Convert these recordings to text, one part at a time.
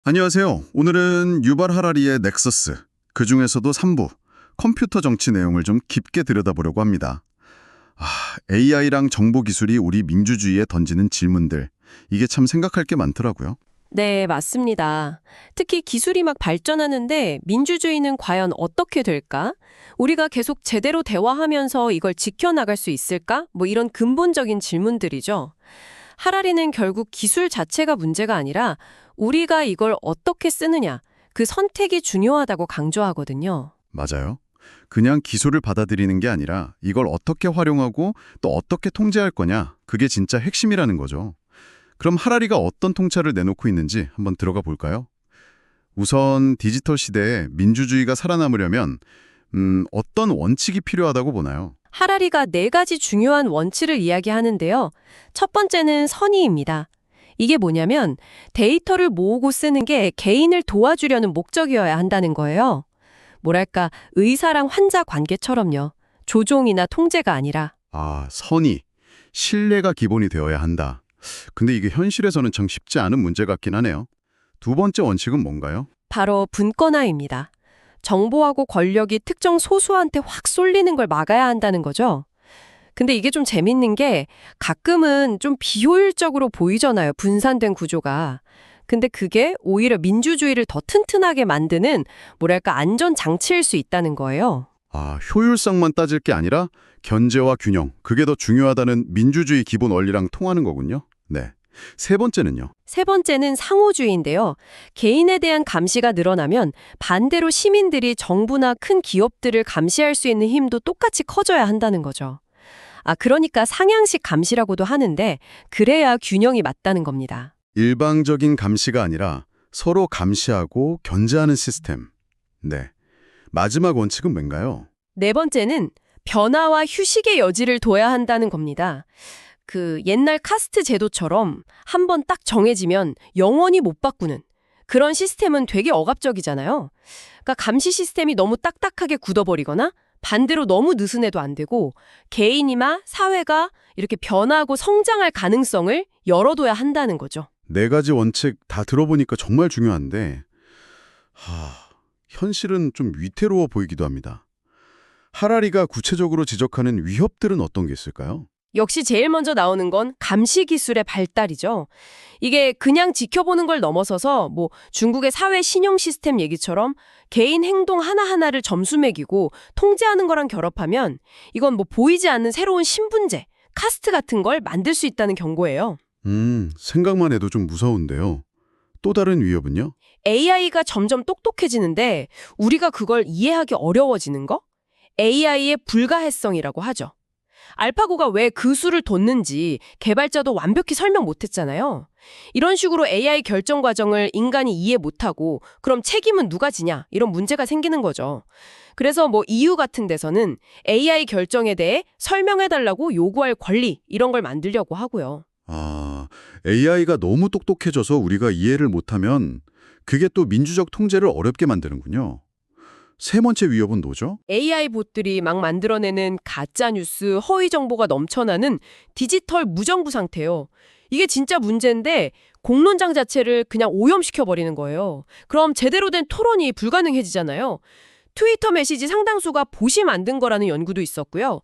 안녕하세요. 오늘은 유발 하라리의 넥서스, 그중에서도 3부, 컴퓨터 정치 내용을 좀 깊게 들여다보려고 합니다. AI랑 정보 기술이 우리 민주주의에 던지는 질문들, 이게 참 생각할 게 많더라고요. 네, 맞습니다. 특히 기술이 막 발전하는데 민주주의는 과연 어떻게 될까? 우리가 계속 제대로 대화하면서 이걸 지켜나갈 수 있을까? 이런 근본적인 질문들이죠. 하라리는 결국 기술 자체가 문제가 아니라 우리가 이걸 어떻게 쓰느냐, 그 선택이 중요하다고 강조하거든요. 맞아요. 그냥 기술을 받아들이는 게 아니라 이걸 어떻게 활용하고 또 어떻게 통제할 거냐, 그게 진짜 핵심이라는 거죠. 그럼 하라리가 어떤 통찰을 내놓고 있는지 한번 들어가 볼까요? 우선 디지털 시대에 민주주의가 살아남으려면 어떤 원칙이 필요하다고 보나요? 하라리가 네 가지 중요한 원칙을 이야기하는데요. 첫 번째는 선의입니다. 이게 뭐냐면 데이터를 모으고 쓰는 게 개인을 도와주려는 목적이어야 한다는 거예요. 뭐랄까, 의사랑 환자 관계처럼요. 조종이나 통제가 아니라. 선의, 신뢰가 기본이 되어야 한다. 근데 이게 현실에서는 참 쉽지 않은 문제 같긴 하네요. 두 번째 원칙은 뭔가요? 바로 분권화입니다. 정보하고 권력이 특정 소수한테 확 쏠리는 걸 막아야 한다는 거죠. 근데 이게 좀 재밌는 게 가끔은 좀 비효율적으로 보이잖아요. 분산된 구조가. 근데 그게 오히려 민주주의를 더 튼튼하게 만드는 뭐랄까 안전장치일 수 있다는 거예요. 효율성만 따질 게 아니라 견제와 균형, 그게 더 중요하다는 민주주의 기본 원리랑 통하는 거군요. 네. 세 번째는요? 세 번째는 상호주의인데요. 개인에 대한 감시가 늘어나면 반대로 시민들이 정부나 큰 기업들을 감시할 수 있는 힘도 똑같이 커져야 한다는 거죠. 그러니까 상향식 감시라고도 하는데 그래야 균형이 맞다는 겁니다. 일방적인 감시가 아니라 서로 감시하고 견제하는 시스템. 네. 마지막 원칙은 뭔가요? 네 번째는 변화와 휴식의 여지를 둬야 한다는 겁니다. 그 옛날 카스트 제도처럼 한 번 딱 정해지면 영원히 못 바꾸는 그런 시스템은 되게 억압적이잖아요. 그러니까 감시 시스템이 너무 딱딱하게 굳어버리거나 반대로 너무 느슨해도 안 되고 개인이나 사회가 이렇게 변하고 성장할 가능성을 열어둬야 한다는 거죠. 네 가지 원칙 다 들어보니까 정말 중요한데 현실은 좀 위태로워 보이기도 합니다. 하라리가 구체적으로 지적하는 위협들은 어떤 게 있을까요? 역시 제일 먼저 나오는 건 감시 기술의 발달이죠. 이게 그냥 지켜보는 걸 넘어서서 중국의 사회 신용 시스템 얘기처럼 개인 행동 하나하나를 점수 매기고 통제하는 거랑 결합하면 이건 보이지 않는 새로운 신분제, 카스트 같은 걸 만들 수 있다는 경고예요. 생각만 해도 좀 무서운데요. 또 다른 위협은요? AI가 점점 똑똑해지는데 우리가 그걸 이해하기 어려워지는 거? AI의 불가해성이라고 하죠. 알파고가 왜 그 수를 뒀는지 개발자도 완벽히 설명 못했잖아요. 이런 식으로 AI 결정 과정을 인간이 이해 못하고 그럼 책임은 누가 지냐 이런 문제가 생기는 거죠. 그래서 EU 같은 데서는 AI 결정에 대해 설명해달라고 요구할 권리 이런 걸 만들려고 하고요. AI가 너무 똑똑해져서 우리가 이해를 못하면 그게 또 민주적 통제를 어렵게 만드는군요. 세 번째 위협은 뭐죠? AI 봇들이 막 만들어내는 가짜 뉴스, 허위 정보가 넘쳐나는 디지털 무정부 상태요. 이게 진짜 문제인데 공론장 자체를 그냥 오염시켜버리는 거예요. 그럼 제대로 된 토론이 불가능해지잖아요. 트위터 메시지 상당수가 봇이 만든 거라는 연구도 있었고요.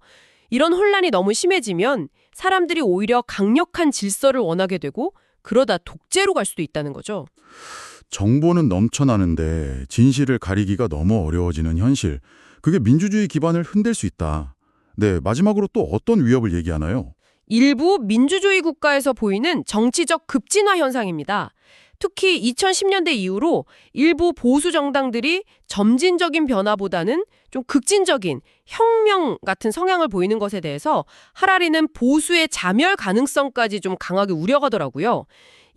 이런 혼란이 너무 심해지면 사람들이 오히려 강력한 질서를 원하게 되고 그러다 독재로 갈 수도 있다는 거죠. 정보는 넘쳐나는데 진실을 가리기가 너무 어려워지는 현실. 그게 민주주의 기반을 흔들 수 있다. 네, 마지막으로 또 어떤 위협을 얘기하나요? 일부 민주주의 국가에서 보이는 정치적 급진화 현상입니다. 특히 2010년대 이후로 일부 보수 정당들이 점진적인 변화보다는 좀 극진적인 혁명 같은 성향을 보이는 것에 대해서 하라리는 보수의 자멸 가능성까지 좀 강하게 우려하더라고요.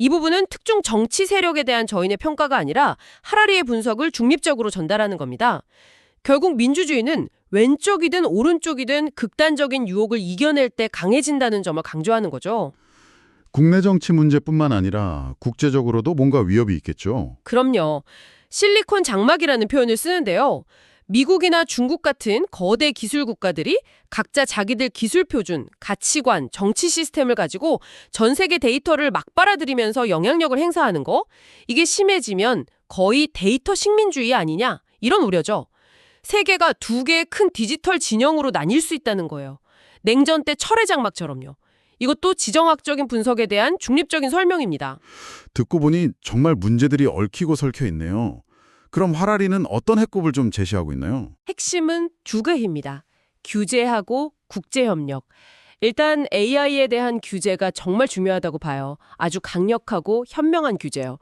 이 부분은 특정 정치 세력에 대한 저희의 평가가 아니라 하라리의 분석을 중립적으로 전달하는 겁니다. 결국 민주주의는 왼쪽이든 오른쪽이든 극단적인 유혹을 이겨낼 때 강해진다는 점을 강조하는 거죠. 국내 정치 문제뿐만 아니라 국제적으로도 뭔가 위협이 있겠죠. 그럼요. 실리콘 장막이라는 표현을 쓰는데요. 미국이나 중국 같은 거대 기술 국가들이 각자 자기들 기술 표준, 가치관, 정치 시스템을 가지고 전 세계 데이터를 막 빨아들이면서 영향력을 행사하는 거, 이게 심해지면 거의 데이터 식민주의 아니냐, 이런 우려죠. 세계가 두 개의 큰 디지털 진영으로 나뉠 수 있다는 거예요. 냉전 때 철의 장막처럼요. 이것도 지정학적인 분석에 대한 중립적인 설명입니다. 듣고 보니 정말 문제들이 얽히고 설켜 있네요. 그럼 하라리는 어떤 해법을 좀 제시하고 있나요? 핵심은 두 개입니다. 규제하고 국제협력. 일단 AI에 대한 규제가 정말 중요하다고 봐요. 아주 강력하고 현명한 규제요.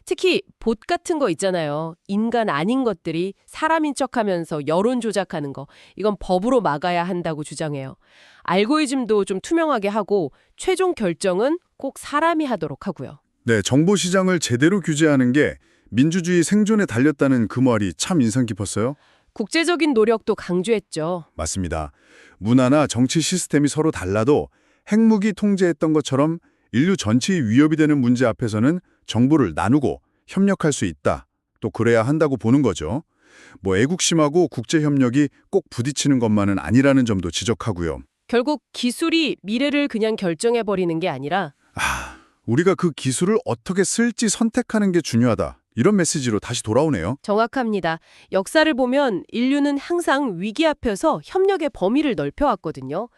특히 봇 같은 거 있잖아요. 인간 아닌 것들이 사람인 척하면서 여론 조작하는 거. 이건 법으로 막아야 한다고 주장해요. 알고리즘도 좀 투명하게 하고 최종 결정은 꼭 사람이 하도록 하고요. 네, 정보 시장을 제대로 규제하는 게 민주주의 생존에 달렸다는 그 말이 참 인상 깊었어요. 국제적인 노력도 강조했죠. 맞습니다. 문화나 정치 시스템이 서로 달라도 핵무기 통제했던 것처럼 인류 전체의 위협이 되는 문제 앞에서는 정보를 나누고 협력할 수 있다. 또 그래야 한다고 보는 거죠. 애국심하고 국제협력이 꼭 부딪히는 것만은 아니라는 점도 지적하고요. 결국 기술이 미래를 그냥 결정해버리는 게 아니라 우리가 그 기술을 어떻게 쓸지 선택하는 게 중요하다. 이런 메시지로 다시 돌아오네요. 정확합니다. 역사를 보면 인류는 항상 위기 앞에서 협력의 범위를 넓혀왔거든요.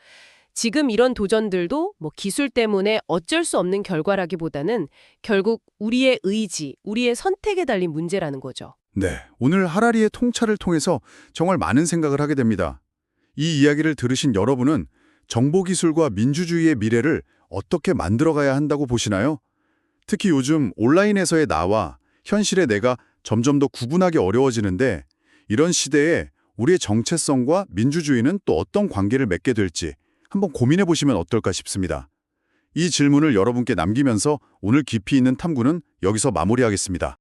지금 이런 도전들도 기술 때문에 어쩔 수 없는 결과라기보다는 결국 우리의 의지, 우리의 선택에 달린 문제라는 거죠. 네, 오늘 하라리의 통찰을 통해서 정말 많은 생각을 하게 됩니다. 이 이야기를 들으신 여러분은 정보기술과 민주주의의 미래를 어떻게 만들어가야 한다고 보시나요? 특히 요즘 온라인에서의 나와 현실의 내가 점점 더 구분하기 어려워지는데 이런 시대에 우리의 정체성과 민주주의는 또 어떤 관계를 맺게 될지 한번 고민해 보시면 어떨까 싶습니다. 이 질문을 여러분께 남기면서 오늘 깊이 있는 탐구는 여기서 마무리하겠습니다.